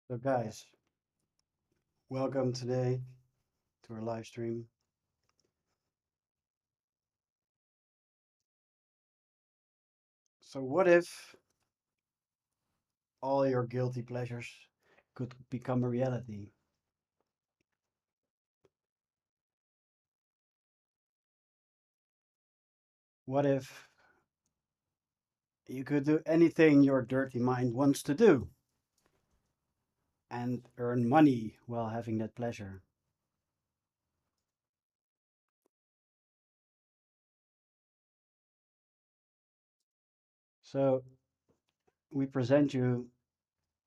So guys, welcome today to our live stream. So what if all your guilty pleasures could become a reality? What if you could do anything your dirty mind wants to do and earn money while having that pleasure? So we present you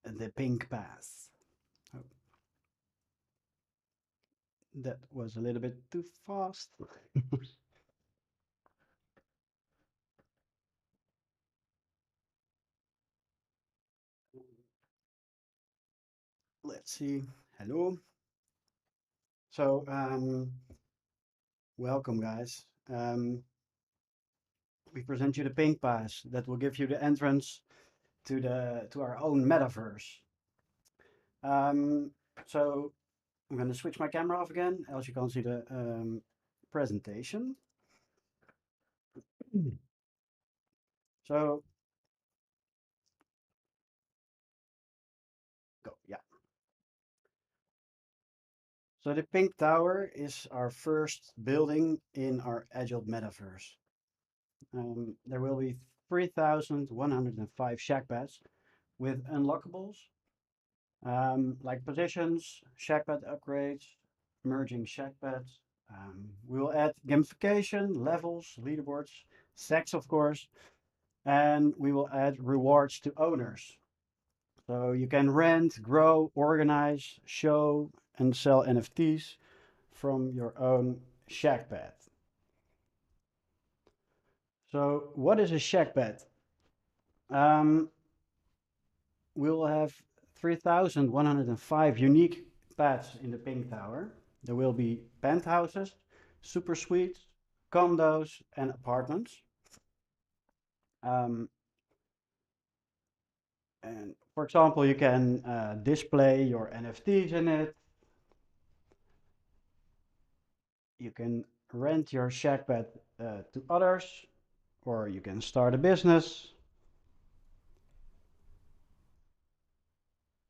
the pink pass. Oh, that was a little bit too fast. Let's see. Hello. So welcome guys. We present you the pink pass that will give you the entrance to our own metaverse. Um, so I'm going to switch my camera off again, else you can't see the presentation. So go, yeah. So the pink tower is our first building in our Adult MetaVerse. There will be 3,105 Shag Pads with unlockables, like positions, Shag Pad upgrades, merging Shag Pads. We will add gamification, levels, leaderboards, sex, of course, and we will add rewards to owners. So you can rent, grow, organize, show, and sell NFTs from your own Shag Pad. So what is a Shag Pad? Um, we'll have 3,105 unique pads in the Pink Tower. There will be penthouses, super suites, condos, and apartments. Um, and for example, you can display your NFTs in it. You can rent your shack bed to others, or you can start a business,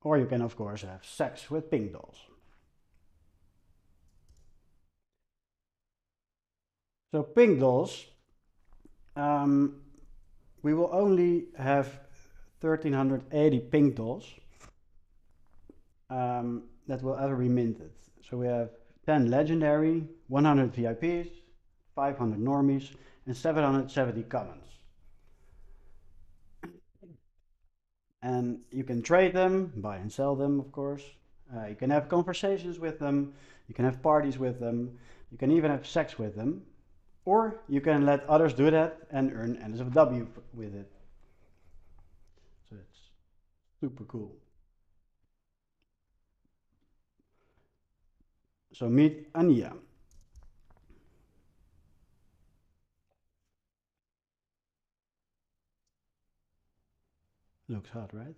or you can, of course, have sex with pink dolls. So, pink dolls, um, we will only have 1380 pink dolls that will ever be minted. So, we have 10 legendary, 100 VIPs, 500 normies, and 770 commons. And you can trade them, buy and sell them, of course. You can have conversations with them. You can have parties with them. You can even have sex with them. Or you can let others do that and earn NSFW with it. So it's super cool. So meet Ania. Looks hot, right?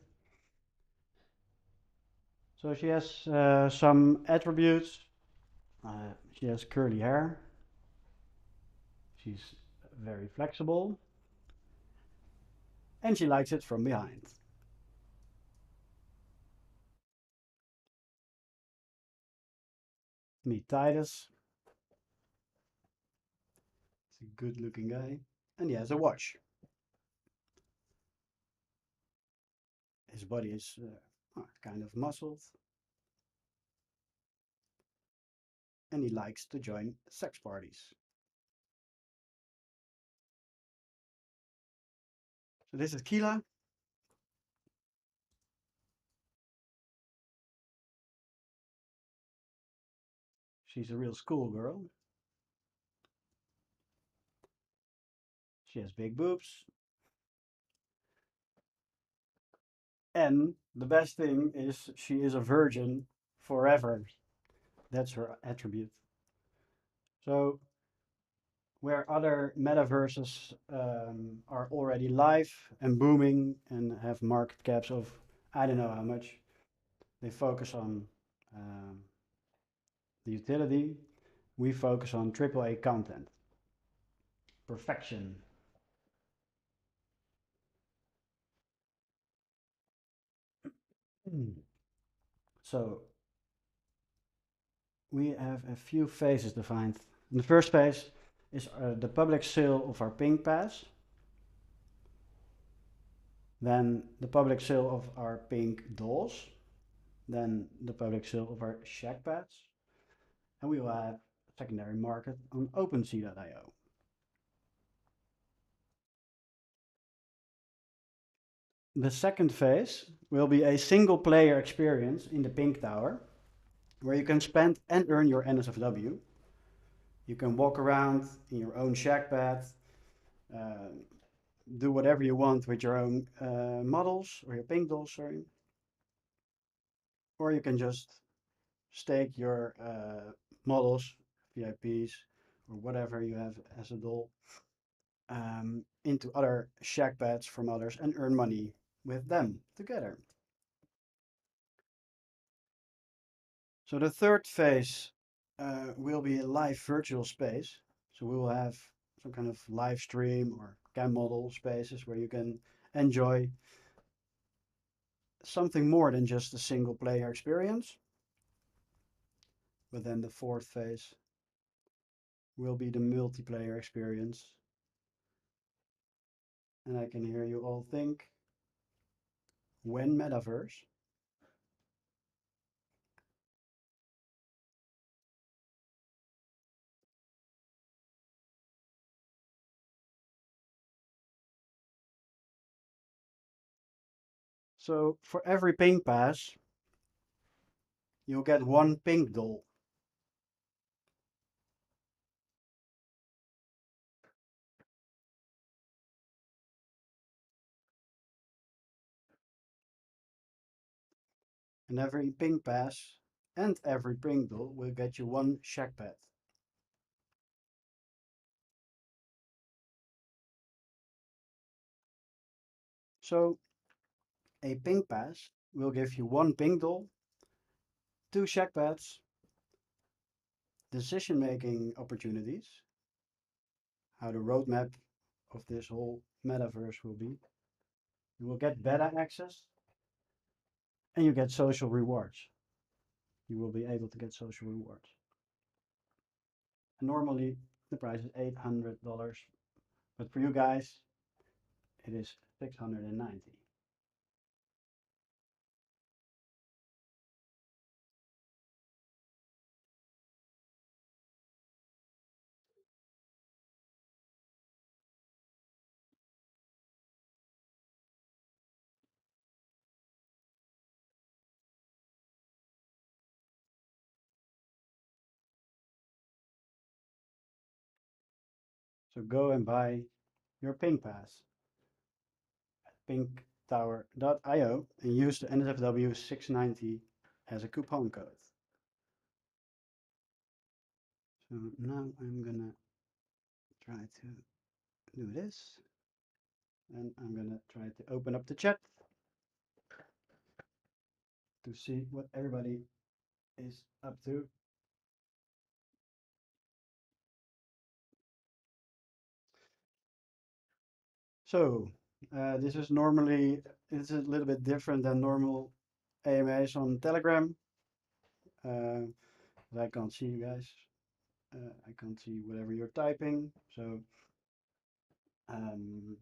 So she has some attributes. She has curly hair. She's very flexible. And she likes it from behind. Meet Titus. He's a good looking guy. And he has a watch. His body is kind of muscled. And he likes to join sex parties. So this is Kila. She's a real schoolgirl. She has big boobs. And the best thing is she is a virgin forever. That's her attribute. So where other metaverses are already live and booming and have market caps of I don't know how much, They focus on the utility. We focus on AAA content. Perfection. So we have a few phases defined. The first phase is the public sale of our pink pass. Then the public sale of our pink dolls. Then the public sale of our Shag Pads. And we will have a secondary market on OpenSea.io. The second phase will be a single player experience in the Pink Tower, where you can spend and earn your NSFW. You can walk around in your own Shag Pad, uh, do whatever you want with your own models or your pink dolls, sorry. Or you can just stake your models, VIPs, or whatever you have as a doll into other Shag Pads from others and earn money with them together. So the third phase will be a live virtual space. So we will have some kind of live stream or cam model spaces where you can enjoy something more than just a single player experience. But then the fourth phase will be the multiplayer experience. And I can hear you all think, when MetaVerse? So for every pink pass, you'll get one pink doll. And every pink pass and every pink doll will get you one Shag Pad. So a pink pass will give you one pink doll, two Shag Pads, decision-making opportunities, how the roadmap of this whole metaverse will be. You will get beta access and you get social rewards. You will be able to get social rewards. And normally the price is $800, but for you guys it is $690. So go and buy your pink pass at pinktower.io and use the NSFW 690 as a coupon code. So now I'm gonna try to do this, and I'm gonna try to open up the chat to see what everybody is up to. So this is normally, it's a little bit different than normal AMAs on Telegram. But I can't see you guys. I can't see whatever you're typing. So um,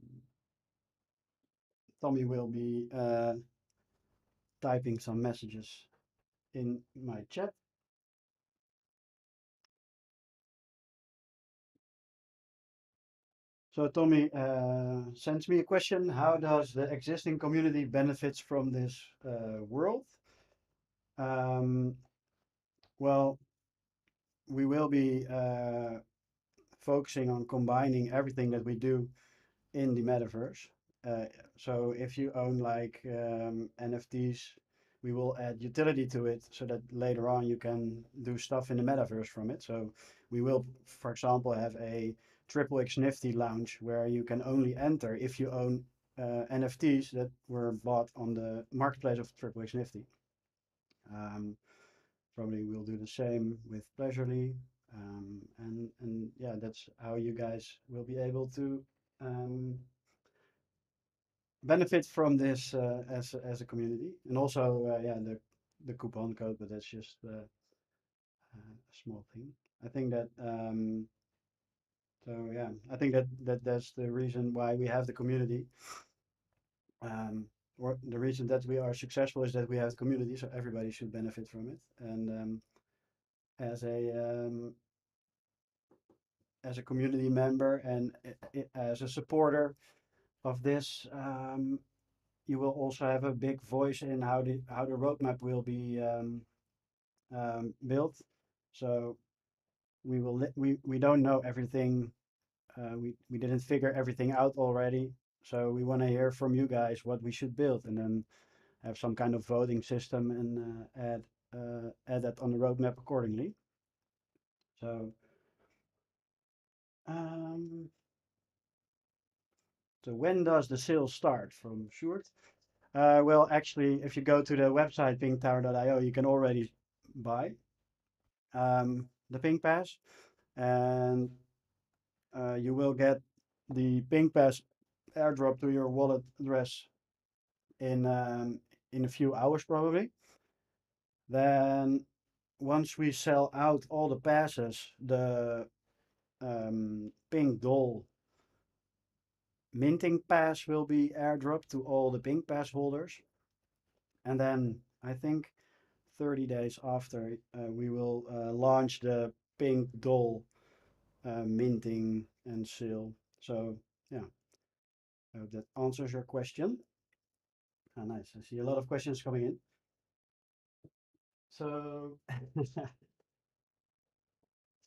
Tommy will be typing some messages in my chat. So Tommy sends me a question. How does the existing community benefits from this world? Um, well, we will be focusing on combining everything that we do in the metaverse. So if you own like NFTs, we will add utility to it so that later on you can do stuff in the metaverse from it. So we will, for example, have a xxXNifty lounge where you can only enter if you own NFTs that were bought on the marketplace of xxXNifty. Probably we'll do the same with Pleasurely. And yeah, that's how you guys will be able to benefit from this as a community. And also, yeah, the coupon code, but that's just a small thing. I think that so yeah, I think that's the reason why we have the community. Um, or the reason that we are successful is that we have community, so everybody should benefit from it. And as a as a community member and as a supporter of this, you will also have a big voice in how the roadmap will be built. So we don't know everything. We didn't figure everything out already. So we want to hear from you guys what we should build, and then have some kind of voting system and add that on the roadmap accordingly. So um, so when does the sale start? From Sjoerd. Well, actually, if you go to the website pinktower.io, you can already buy the Pink Pass, and you will get the Pink Pass airdrop to your wallet address in a few hours probably. Then once we sell out all the passes, the Pink Doll minting pass will be airdropped to all the Pink Pass holders. And then I think 30 days after, we will launch the Pink Doll minting and sale. So yeah, I hope that answers your question. Ah, nice. I see a lot of questions coming in. So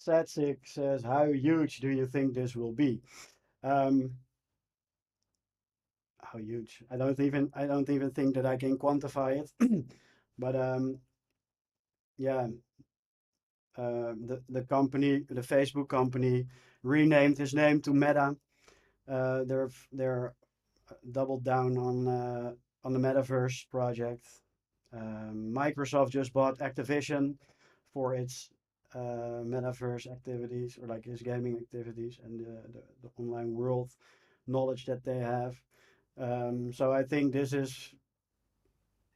Satsik says, how huge do you think this will be? Um, how huge? I don't even think that I can quantify it. But yeah, the company, the Facebook company, renamed his name to Meta. They're doubled down on the MetaVerse project. Microsoft just bought Activision for its MetaVerse activities, or like his gaming activities, and the online world knowledge that they have. So I think this is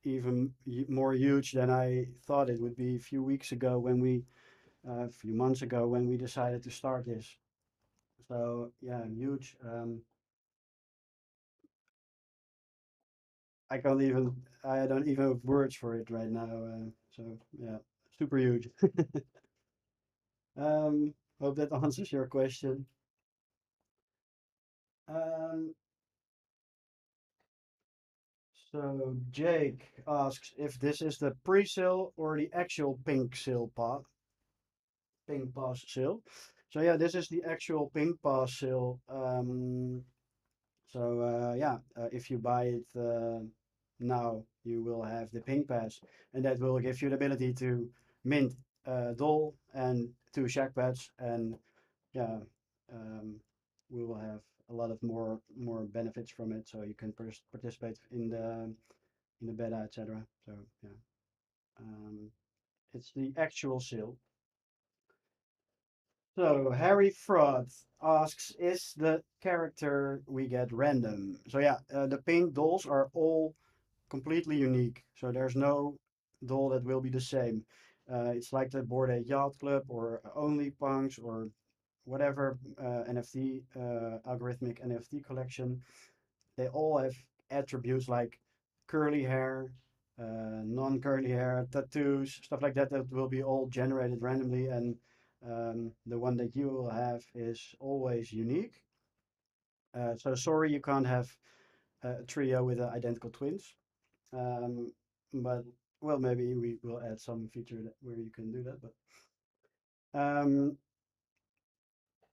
even more huge than I thought it would be a few weeks ago when a few months ago when we decided to start this. So yeah, huge. I can't even, I don't even have words for it right now. So yeah, super huge. Hope that answers your question. Um, so Jake asks if this is the pre-sale or the actual pink pass sale. So yeah, this is the actual pink pass sale. So yeah, if you buy it now, you will have the pink pass, and that will give you the ability to mint doll and two Shag Pads, and yeah, um, we will have a lot of more benefits from it. So you can participate in the beta, etc. So yeah, it's the actual sale. So Harry Fraud asks, is the character we get random? So yeah, the pink dolls are all completely unique. So there's no doll that will be the same. It's like the Bored Ape Yacht Club or Only Punks or whatever NFT, algorithmic NFT collection. They all have attributes like curly hair, non-curly hair, tattoos, stuff like that, that will be all generated randomly. And the one that you will have is always unique. So sorry, you can't have a trio with identical twins. Um, but well, maybe we will add some feature where you can do that. But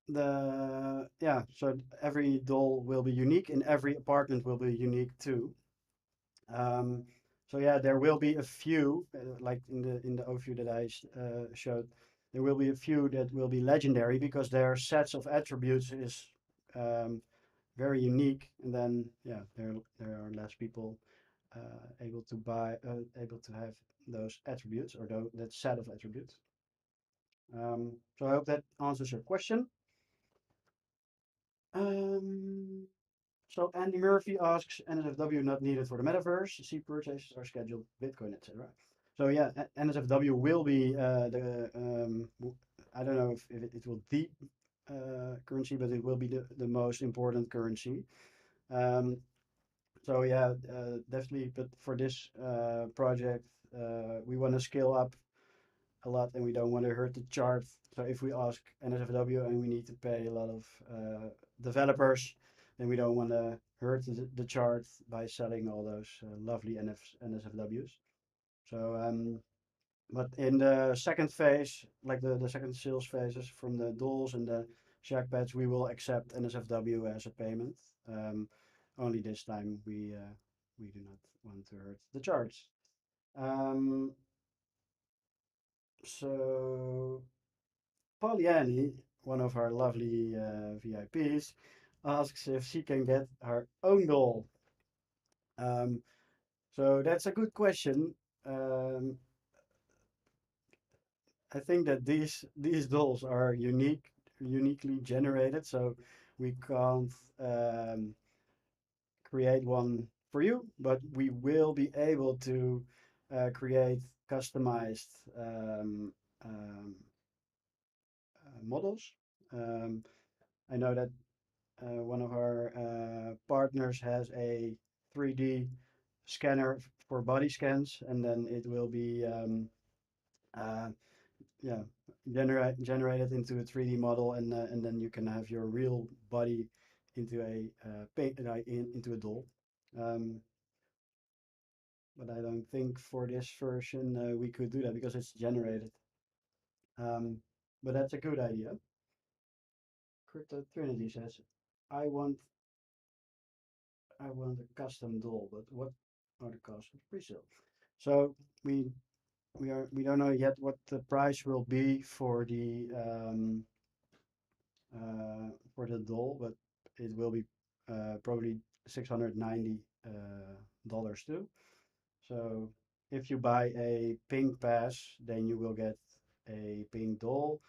the yeah, so every doll will be unique, and every apartment will be unique too. Um, so yeah, there will be a few, like in the overview that I showed, there will be a few that will be legendary because their sets of attributes is um, very unique, and then yeah, there are less people able to have those attributes or that set of attributes. So I hope that answers your question. Um, so Andy Murphy asks, NSFW not needed for the metaverse. See purchases are scheduled, Bitcoin, etc. So yeah, NSFW will be I don't know if it will the currency, but it will be the most important currency. Um, so yeah, definitely. But for this project, we want to scale up a lot and we don't want to hurt the chart. So if we ask NSFW and we need to pay a lot of developers, then we don't want to hurt the chart by selling all those lovely NSFWs. So, but in the second phase, like the second sales phases from the dolls and the Shag Pads, we will accept NSFW as a payment. Only this time we do not want to hurt the charts. Um, so Polyani, one of our lovely VIPs, asks if she can get her own doll. Um, so that's a good question. Um, I think that these dolls are uniquely generated, so we can't create one for you, but we will be able to create customized models. Um, I know that one of our partners has a 3D scanner for body scans, and then it will be uh, yeah generated into a 3D model, and then you can have your real body into a into a doll. Um, but I don't think for this version we could do that because it's generated. Um, but that's a good idea. Crypto Trinity says, I want I want a custom doll, but what are the costs of pre-sale? So we we don't know yet what the price will be for the doll, but it will be probably $690 dollars too. So if you buy a pink pass, then you will get a pink doll,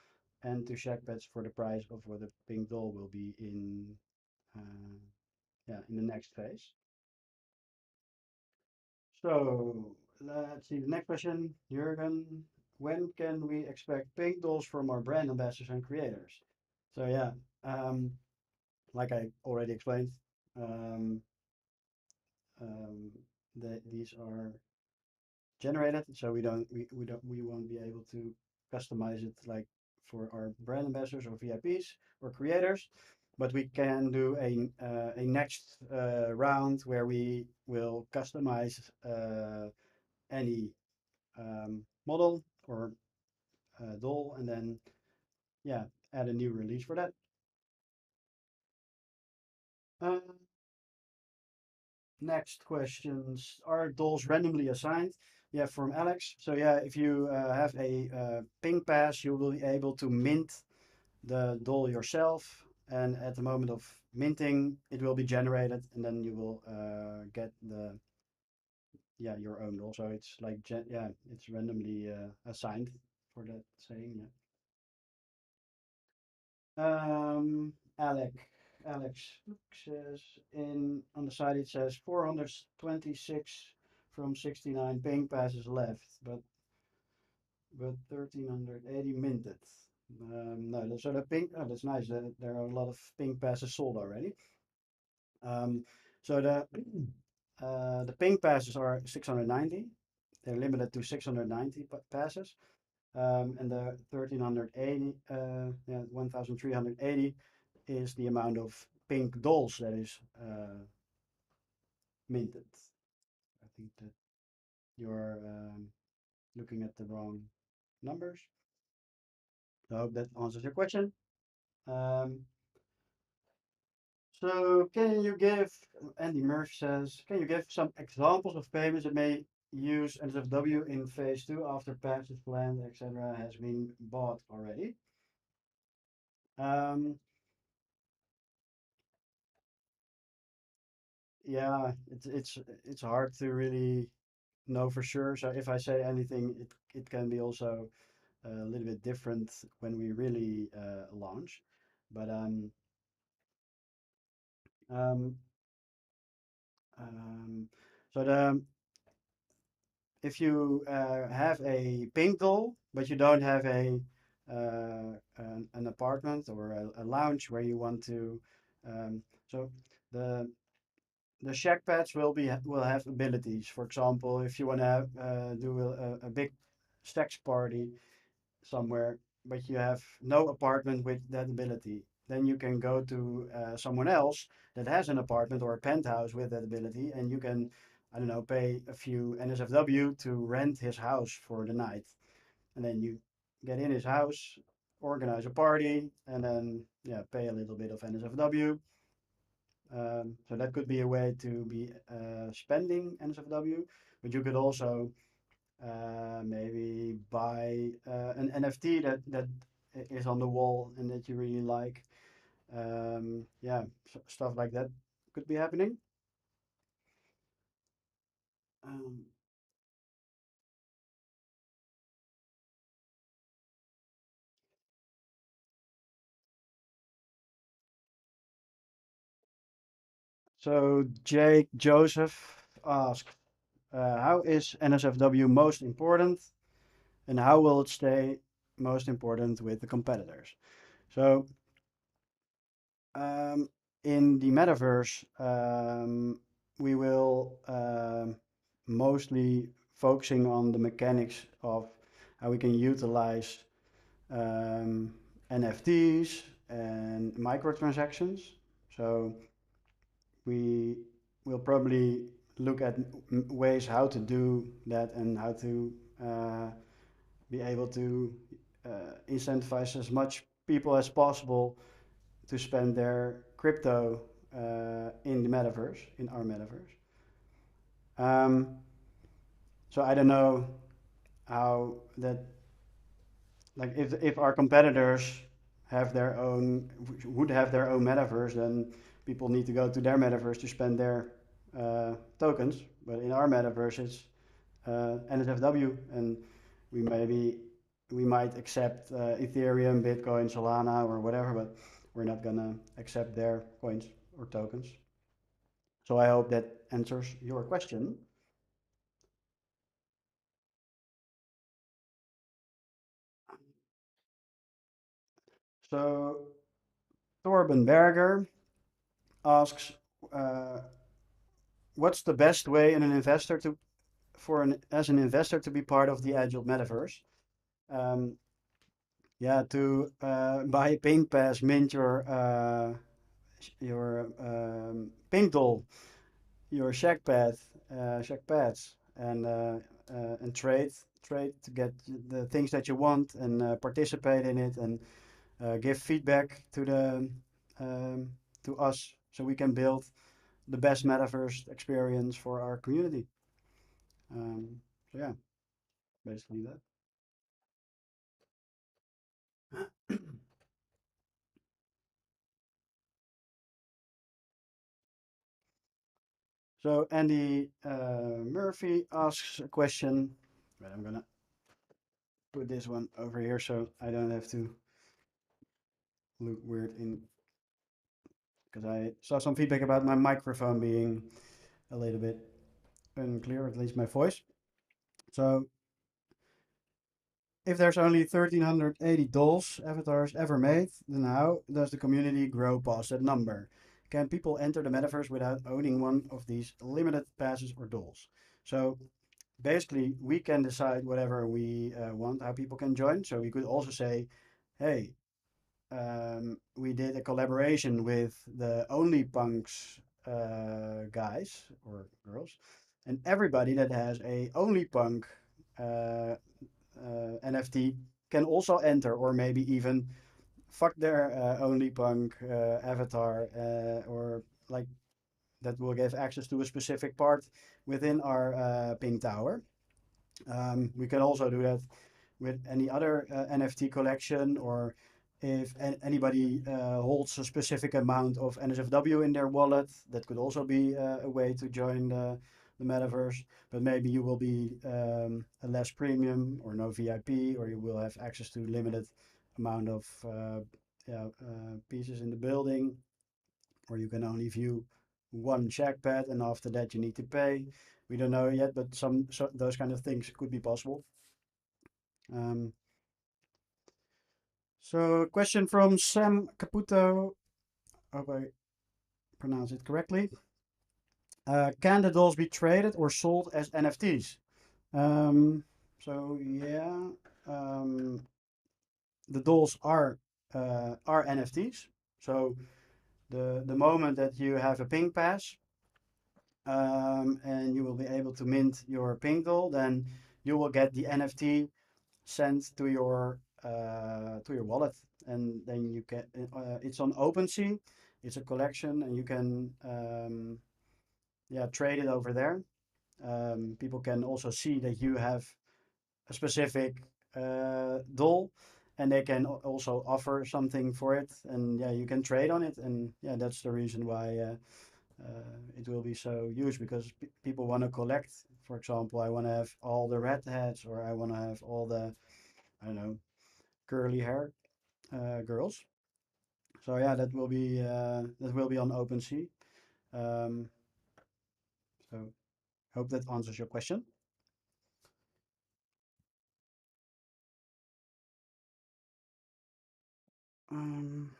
and two Shag Pads for the price of what the pink doll will be uh, in the next phase. So let's see the next question, Jurgen. When can we expect pink dolls from our brand ambassadors and creators? So yeah, um, like I already explained, um, um, that these are generated, so we won't be able to customize it like for our brand ambassadors or VIPs or creators, but we can do a next round where we will customize any model or doll, and then yeah, add a new release for that. Uh, Next questions. Are dolls randomly assigned? Yeah, from Alex. So yeah, if you have a ping pass, you will be able to mint the doll yourself. And at the moment of minting, it will be generated, and then you will get the your own doll. So it's like it's randomly assigned for that saying. Yeah. Alec, Alex says on the side it says 426 from 69 paying passes left, but 1380 minted. No, so the pink. Oh, that's nice. There are a lot of pink passes sold already. So the pink passes are 690. They're limited to 690 passes. And the 1380, 1380 is the amount of pink dolls that is minted. I think that you're looking at the wrong numbers. I hope that answers your question. Um, so can you give, Andy Murphy says, can you give some examples of payments that may use NSFW in phase two after patches, land, etc. has been bought already? Um, Yeah, it's hard to really know for sure. So if I say anything, it can be also a little bit different when we really launch. But um, um, so the if you have a pink doll, but you don't have an apartment or a lounge where you want to, so the the Shag Pads will have abilities. For example, if you want to do a big sex party somewhere, but you have no apartment with that ability, then you can go to someone else that has an apartment or a penthouse with that ability, and you can, I don't know, pay a few NSFW to rent his house for the night, and then you get in his house, organize a party, and then yeah, pay a little bit of NSFW. So that could be a way to be spending NSFW, but you could also maybe buy an NFT that is on the wall and that you really like. Yeah, stuff like that could be happening. Um, so Jake Joseph asked, how is NSFW most important, and how will it stay most important with the competitors? So Um, in the metaverse, we will mostly focusing on the mechanics of how we can utilize NFTs and microtransactions. So we will probably look at ways how to do that and how to uh, be able to incentivize as much people as possible to spend their crypto in the metaverse, in our metaverse. Um, so I don't know how that, like, if our competitors have their own, would have their own metaverse, then people need to go to their metaverse to spend their tokens. But in our metaverse, it's NSFW, and we maybe we might accept Ethereum, Bitcoin, Solana, or whatever, but we're not gonna accept their coins or tokens. So I hope that answers your question. So Torben Berger asks, uh, what's the best way in an investor to for an as an investor to be part of the Agile Metaverse? Um, yeah, to buy a Pink Pass, mint your Pink Doll, your Shag Pads, and trade to get the things that you want and participate in it and give feedback um, to us so we can build the best metaverse experience for our community. So yeah, basically that. So Andy Murphy asks a question. But I'm gonna put this one over here so I don't have to look weird in because I saw some feedback about my microphone being a little bit unclear, at least my voice. So if there's only 1,380 dolls avatars ever made, then how does the community grow past that number? Can people enter the metaverse without owning one of these limited passes or dolls? So basically, we can decide whatever we want, how people can join. So we could also say, hey, we did a collaboration with the Only Punks guys or girls, and everybody that has a Only Punk uh, NFT can also enter, or maybe even fuck their Only Punk avatar, or like that will give access to a specific part within our Pink Tower. We can also do that with any other NFT collection, or if anybody holds a specific amount of NSFW in their wallet, that could also be a way to join the metaverse. But maybe you will be a less premium or no VIP, or you will have access to limited amount of yeah, pieces in the building, or you can only view one Shag Pad, and after that you need to pay. We don't know yet, but those kind of things could be possible. Um, so, a question from Sam Caputo. Hope I pronounce it correctly. Can the dolls be traded or sold as NFTs? Um, so yeah, um, the dolls are NFTs. So the moment that you have a ping pass, and you will be able to mint your ping doll, then you will get the NFT sent to your wallet, and then you can. It's on OpenSea. It's a collection, and you can yeah, trade it over there. People can also see that you have a specific doll, and they can also offer something for it, and yeah, you can trade on it, and yeah, that's the reason why it will be so used, because people want to collect. For example, I want to have all the red heads, or I want to have all the, I don't know, curly hair girls. So yeah, that will be on OpenSea. Um, so hope that answers your question. Um,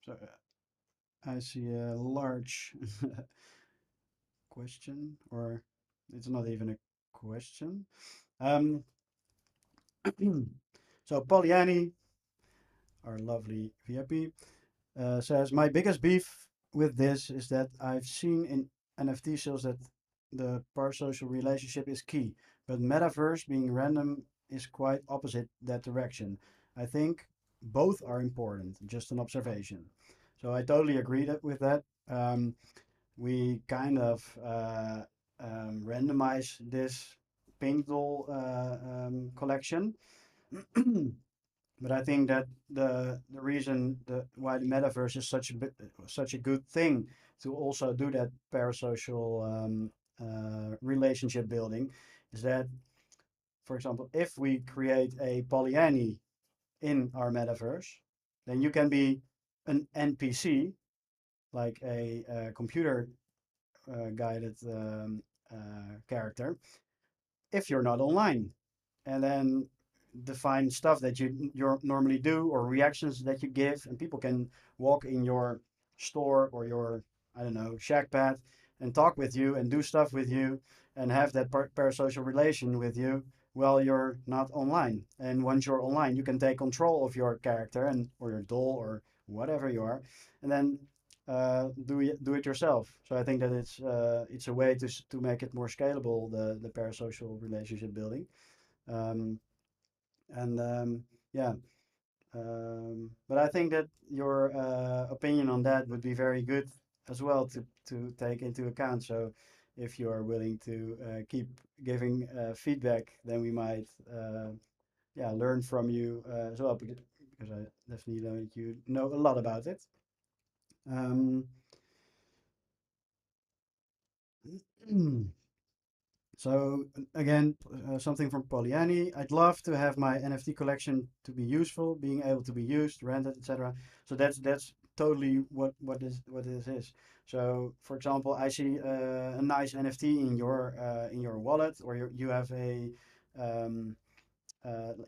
so I see a large question, or it's not even a question. Um, so Polyani, our lovely VIP, says, my biggest beef with this is that I've seen in NFT sales that the parasocial relationship is key, but metaverse being random is quite opposite that direction. I think both are important, just an observation. So I totally agree with that. We kind of randomize this paint doll collection. But I think that the reason why the metaverse is such a good thing to also do that parasocial relationship building is that, for example, if we create a polyany in our metaverse, then you can be an NPC, like a computer guided character, if you're not online, and then define stuff that you normally do, or reactions that you give, and people can walk in your store or your, I don't know, Shag Pad, and talk with you and do stuff with you, and have that parasocial relation with you while you're not online. And once you're online, you can take control of your character and or your doll or whatever you are, and then do it yourself. So I think that it's a way to make it more scalable, the parasocial relationship building. Um, and yeah, but I think that your opinion on that would be very good as well to take into account. So if you are willing to keep giving feedback, then we might yeah, learn from you as well, because I definitely know that you know a lot about it. Um, So again, something from Polyani. I'd love to have my NFT collection to be useful, being able to be used, rented, etc. So that's totally what this is. So for example, I see a nice NFT in your wallet, or um,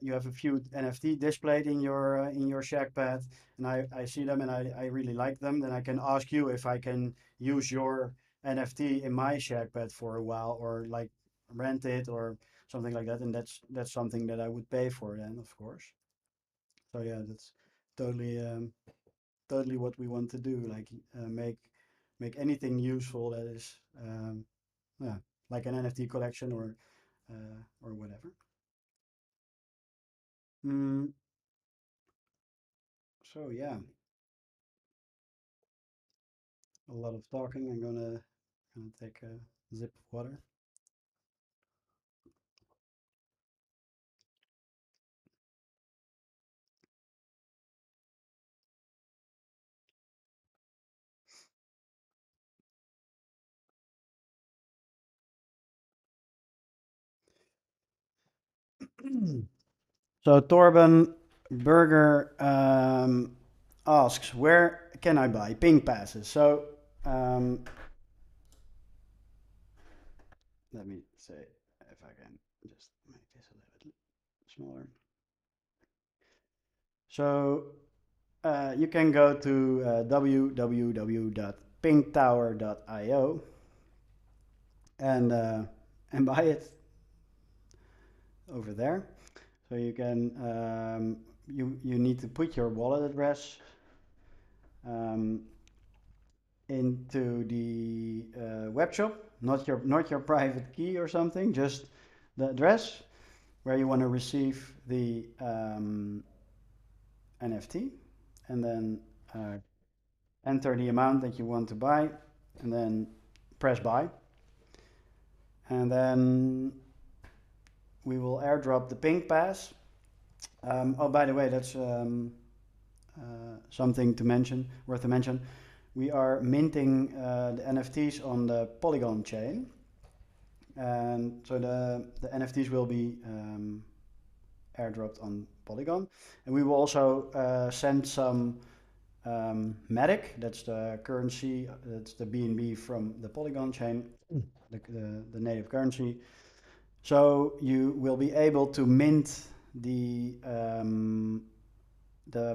you have a few NFT displayed in your Shag Pad, and I see them and I really like them. Then I can ask you if I can use your NFT in my Shag Pad for a while, or like rent it or something like that. And that's something that I would pay for then, of course. So yeah, that's totally totally what we want to do. Like make anything useful that is yeah, like an NFT collection or whatever. Mm, so yeah. A lot of talking. I'm gonna take a sip of water. So Torben Burger asks, where can I buy ping passes? So um, let me say if I can just make this a little bit smaller. So you can go to www.pingtower.io and buy it over there. So you can you need to put your wallet address um, into the web shop, not your private key or something, just the address where you want to receive the NFT, and then enter the amount that you want to buy, and then press buy, and then we will airdrop the pink pass. Oh, by the way, that's something to mention, worth to mention. We are minting the NFTs on the Polygon chain, and so the NFTs will be airdropped on Polygon, and we will also send some Matic. That's the currency. That's the BNB from the Polygon chain, the native currency. So you will be able to mint the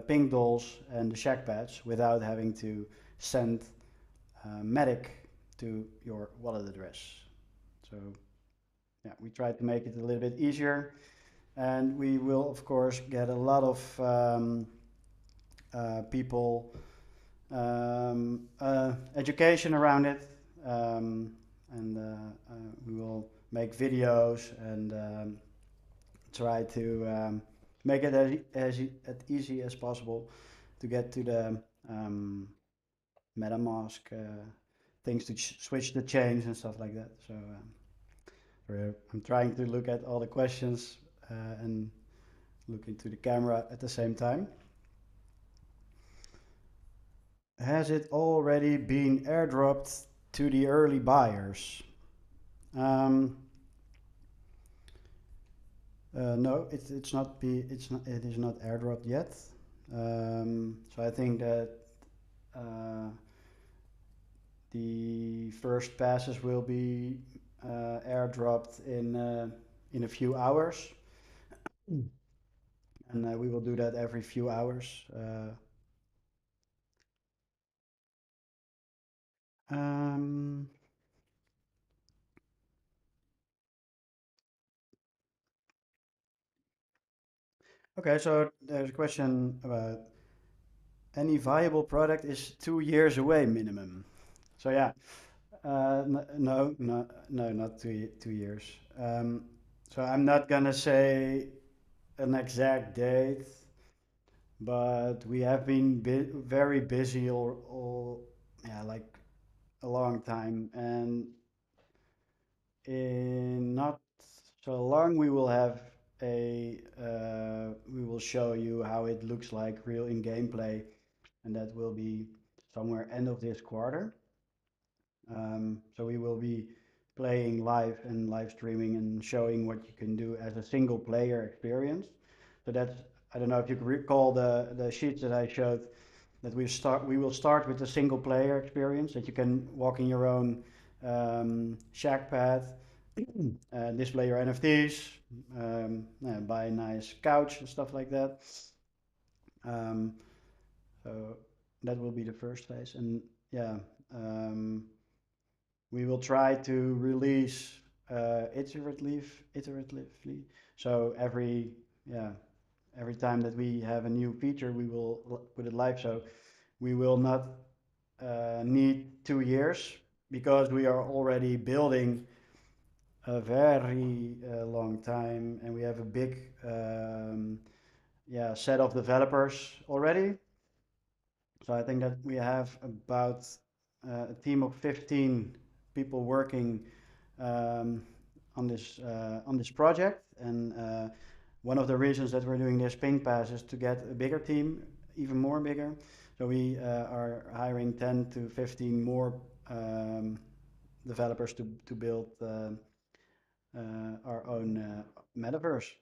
pink dolls and the Shag Pads without having to send Matic to your wallet address. So yeah, we tried to make it a little bit easier, and we will of course get a lot of people education around it, and we will make videos and try to make it as easy as possible to get to the MetaMask things to switch the chains and stuff like that. So I'm trying to look at all the questions and look into the camera at the same time. Has it already been airdropped to the early buyers? Um, no, it is not airdropped yet. So I think that uh, the first passes will be airdropped in a few hours, and we will do that every few hours. Um, okay, so there's a question about any viable product is 2 years away minimum. So yeah, no, not 2 years. So I'm not gonna say an exact date, but we have been very busy all yeah, like a long time, and in not so long we will have we will show you how it looks like real in gameplay, and that will be somewhere end of this quarter. So we will be playing live and live streaming and showing what you can do as a single player experience. So that's, I don't know if you can recall the sheets that I showed, that we will start with the single player experience, that you can walk in your own Shag Pad, display your NFTs, buy a nice couch and stuff like that. Um, so that will be the first phase, and yeah, um, we will try to release iteratively. So every time that we have a new feature, we will put it live. So we will not need 2 years, because we are already building a very long time, and we have a big set of developers already. So I think that we have about a team of 15 people working um, on this project, and one of the reasons that we're doing this ping pass is to get a bigger team, even more bigger. So we are hiring 10 to 15 more developers to build our own metaverse.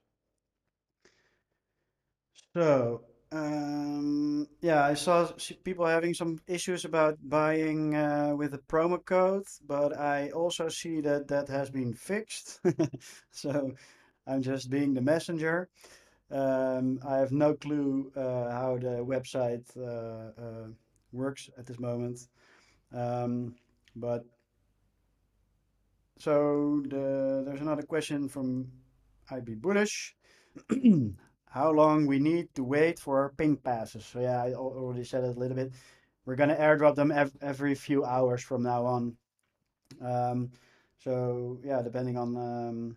So, yeah, I saw people having some issues about buying with a promo code, but I also see that that has been fixed. So I'm just being the messenger. I have no clue how the website works at this moment. Um, but there's another question from IB Bullish. How long we need to wait for our pink passes? So yeah, I already said it a little bit. We're gonna airdrop them every few hours from now on. Um, so yeah, depending on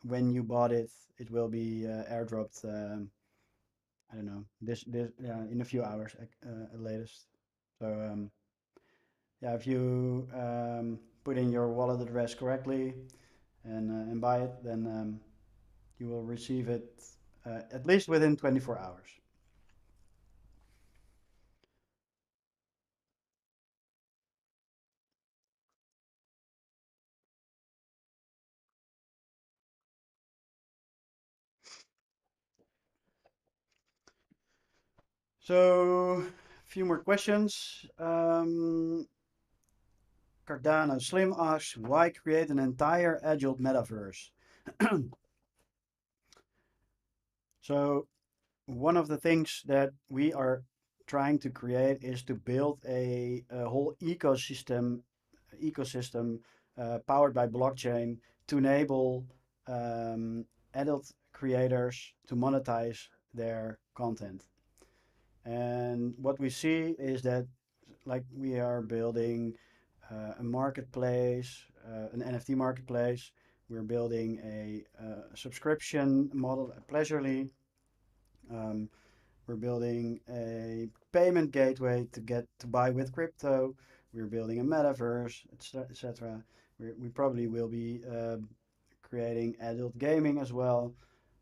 when you bought it, it will be airdropped. I don't know, this yeah, in a few hours at latest. So yeah, if you put in your wallet address correctly and buy it, then you will receive it at least within 24 hours. So, a few more questions. Cardano Slim asks, why create an entire Adult MetaVerse? So, one of the things that we are trying to create is to build a whole ecosystem powered by blockchain to enable adult creators to monetize their content. And what we see is that like we are building a marketplace, an NFT marketplace. We're building a subscription model, Pleasurely. Um, we're building a payment gateway to get to buy with crypto. We're building a metaverse, etc. We probably will be creating adult gaming as well.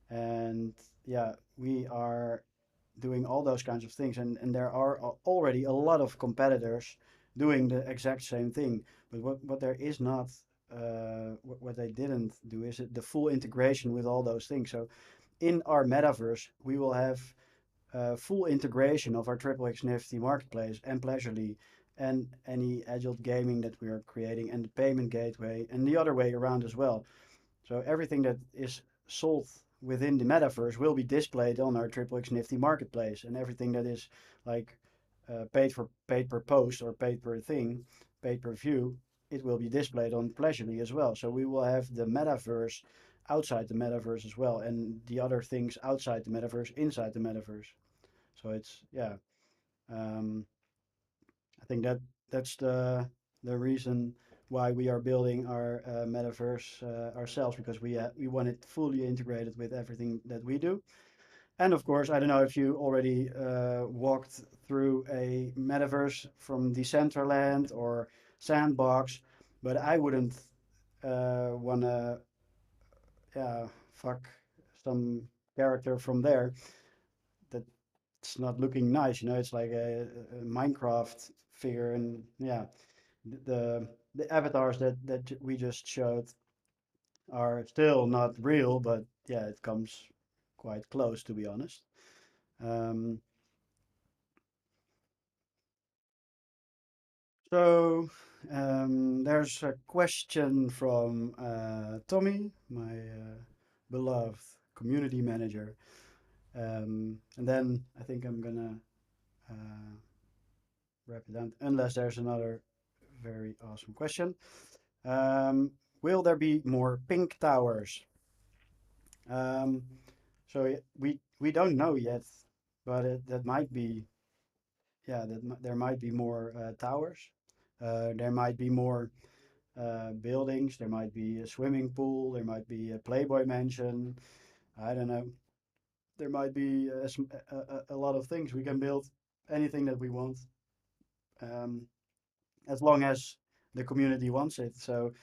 And yeah, we are doing all those kinds of things. And there are already a lot of competitors doing the exact same thing. But what there is not, what they didn't do is the full integration with all those things. So in our metaverse, we will have full integration of our xxXNifty marketplace and Pleasurely and any adult gaming that we are creating and the payment gateway and the other way around as well. So everything that is sold within the metaverse will be displayed on our xxXNifty marketplace, and everything that is like paid per post or paid per thing, paid per view, it will be displayed on Pleasurely as well. So we will have the metaverse outside the metaverse as well, and the other things outside the metaverse inside the metaverse. So it's yeah, um, I think that that's the reason why we are building our metaverse ourselves because we want it fully integrated with everything that we do. And of course, I don't know if you already walked through a metaverse from Decentraland or Sandbox, but I wouldn't wanna fuck some character from there that's not looking nice. You know, it's like a Minecraft figure, and yeah, the the avatars that we just showed are still not real, but yeah, it comes quite close to be honest. Um, so there's a question from Tommy, my beloved community manager, and then I think I'm gonna uh, wrap it down unless there's another very awesome question. Um, will there be more pink towers? Um, we don't know yet, but that might be yeah there might be more towers. There might be more buildings. There might be a swimming pool. There might be a Playboy mansion. I don't know. There might be a lot of things. We can build anything that we want, um, as long as the community wants it. So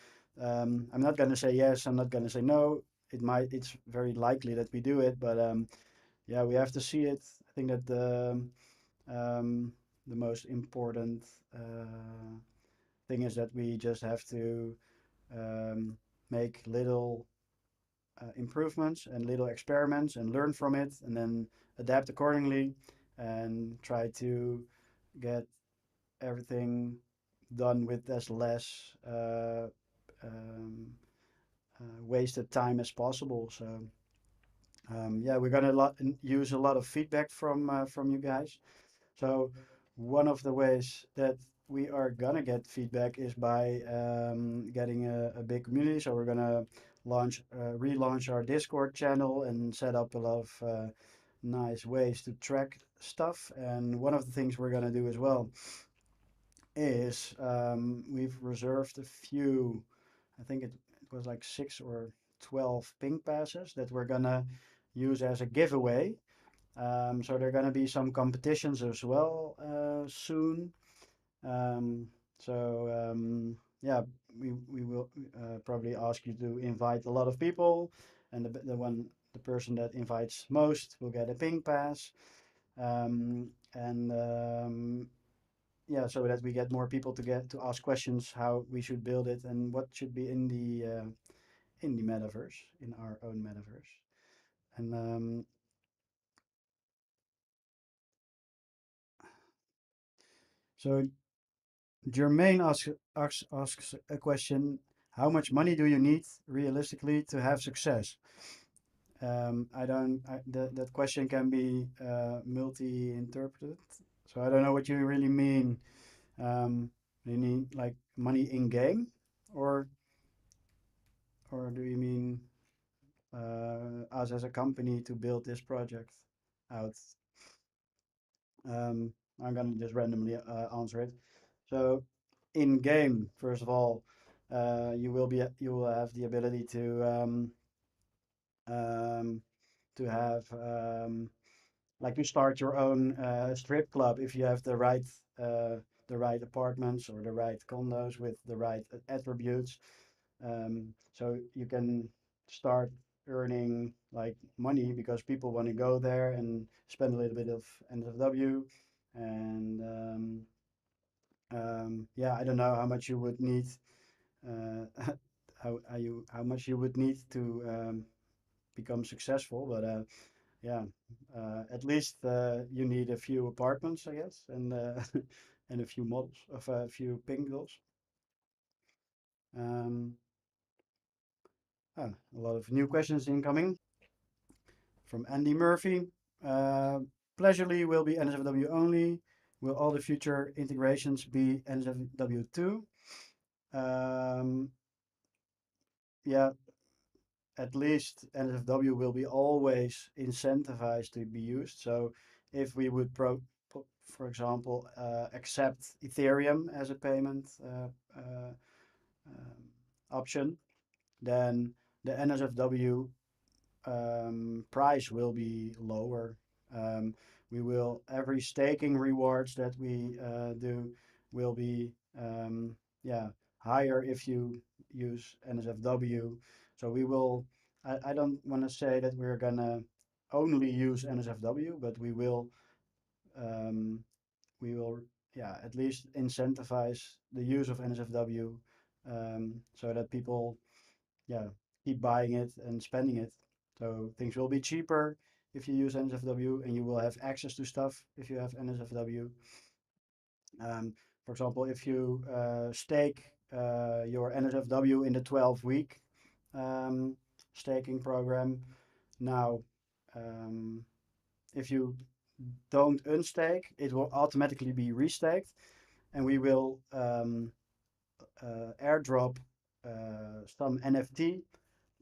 I'm not going to say yes. I'm not going to say no. It's very likely that we do it, but yeah, we have to see it. I think that the most important thing is that we just have to um, make little improvements and little experiments and learn from it and then adapt accordingly and try to get everything done with as less um, wasted time as possible. So yeah, we're gonna use a lot of feedback from you guys. So one of the ways that we are gonna get feedback is by getting a big community. So we're gonna relaunch our Discord channel and set up a lot of nice ways to track stuff. And one of the things we're gonna do as well is we've reserved a few, I think it was like 6 or 12 ping passes that we're gonna use as a giveaway. So there are gonna be some competitions as well soon. Um, yeah, we will probably ask you to invite a lot of people, and the person that invites most will get a ping pass. And yeah, so that we get more people to get to ask questions how we should build it and what should be in the metaverse, in our own metaverse. And so Jermaine asks a question: how much money do you need realistically to have success? I don't. That question can be multi-interpreted, so I don't know what you really mean. Do you need like money in game, or do you mean us as a company to build this project out? I'm gonna just randomly answer it. So, in game, first of all, you will have the ability um, to have like to start your own strip club if you have uh, the right apartments or the right condos with the right attributes. So you can start earning like money because people want to go there and spend a little bit of NSFW. And yeah, I don't know how much you would need, uh, how much you would need to become successful, but yeah, at least you need a few apartments, I guess, and and a few models of a few pingles. Um, a lot of new questions incoming from Andy Murphy. Uh, Pleasurely will be NSFW only. Will all the future integrations be NSFW2? Um, yeah, at least NSFW will be always incentivized to be used. So if we would, for example, accept Ethereum as a payment um, option, then the NSFW price will be lower. Um, we will every staking rewards that we do will be yeah higher if you use NSFW. So we will. I don't want to say that we're gonna only use NSFW, but um, we will yeah at least incentivize the use of NSFW so that people yeah, keep buying it and spending it. So things will be cheaper if you use NSFW, and you will have access to stuff if you have NSFW. For example, if you stake your NSFW in the 12-week staking program, now if you don't unstake, it will automatically be restaked, and we will airdrop some NFT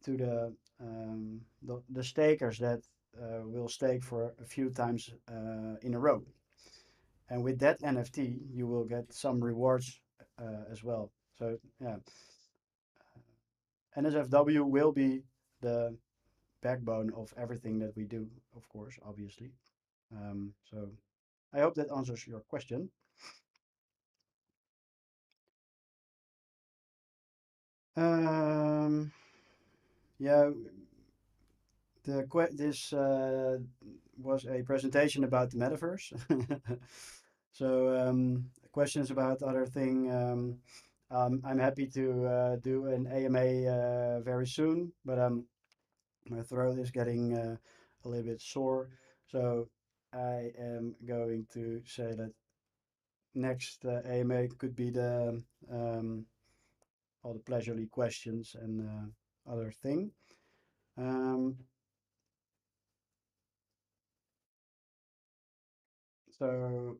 to the stakers that will stake for a few times in a row. And with that NFT, you will get some rewards as well. So yeah, NSFW will be the backbone of everything that we do, of course, obviously. So I hope that answers your question. Um, yeah, this was a presentation about the metaverse. So questions about other thing. I'm happy to do an AMA very soon, but My throat is getting a little bit sore, so I am going to say that next AMA could be the all the pleasurely questions and other thing. Um, so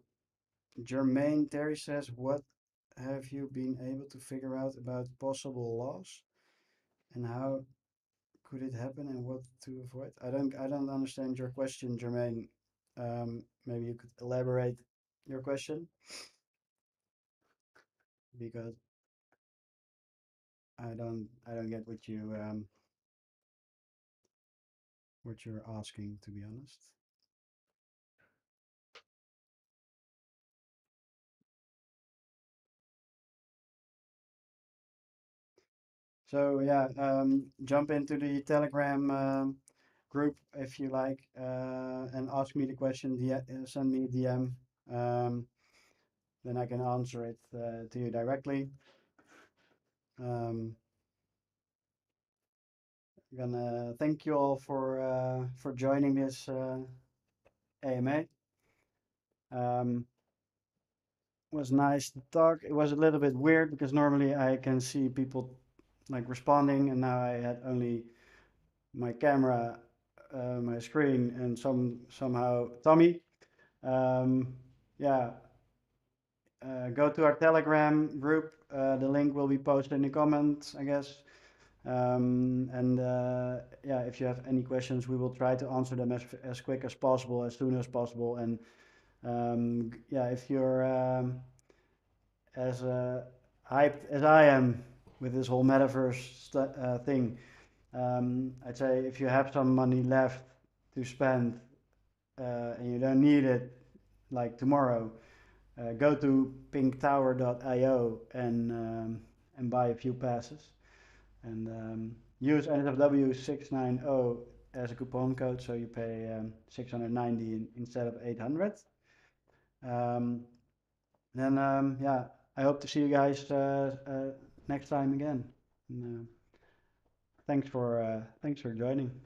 Jermaine Terry says, what have you been able to figure out about possible loss and how could it happen and what to avoid? I don't understand your question, Jermaine. Maybe you could elaborate your question because I don't get what you're asking, to be honest. So yeah, jump into the Telegram group if you like, and ask me the question. Send me a DM, then I can answer it to you directly. Um, gonna thank you all for joining this AMA. Was nice to talk. It was a little bit weird because normally I can see people like responding, and now I had only my camera, my screen, and somehow Tommy. Um, yeah, go to our Telegram group. The link will be posted in the comments, I guess. And yeah, if you have any questions, we will try to answer them as quick as possible, as soon as possible. And yeah, if you're as hyped as I am with this whole metaverse thing, I'd say if you have some money left to spend and you don't need it like tomorrow, go to pinktower.io and buy a few passes and use NSFW 690 as a coupon code, so you pay 690 instead of 800. Um, then yeah, I hope to see you guys next time again. And, thanks for joining.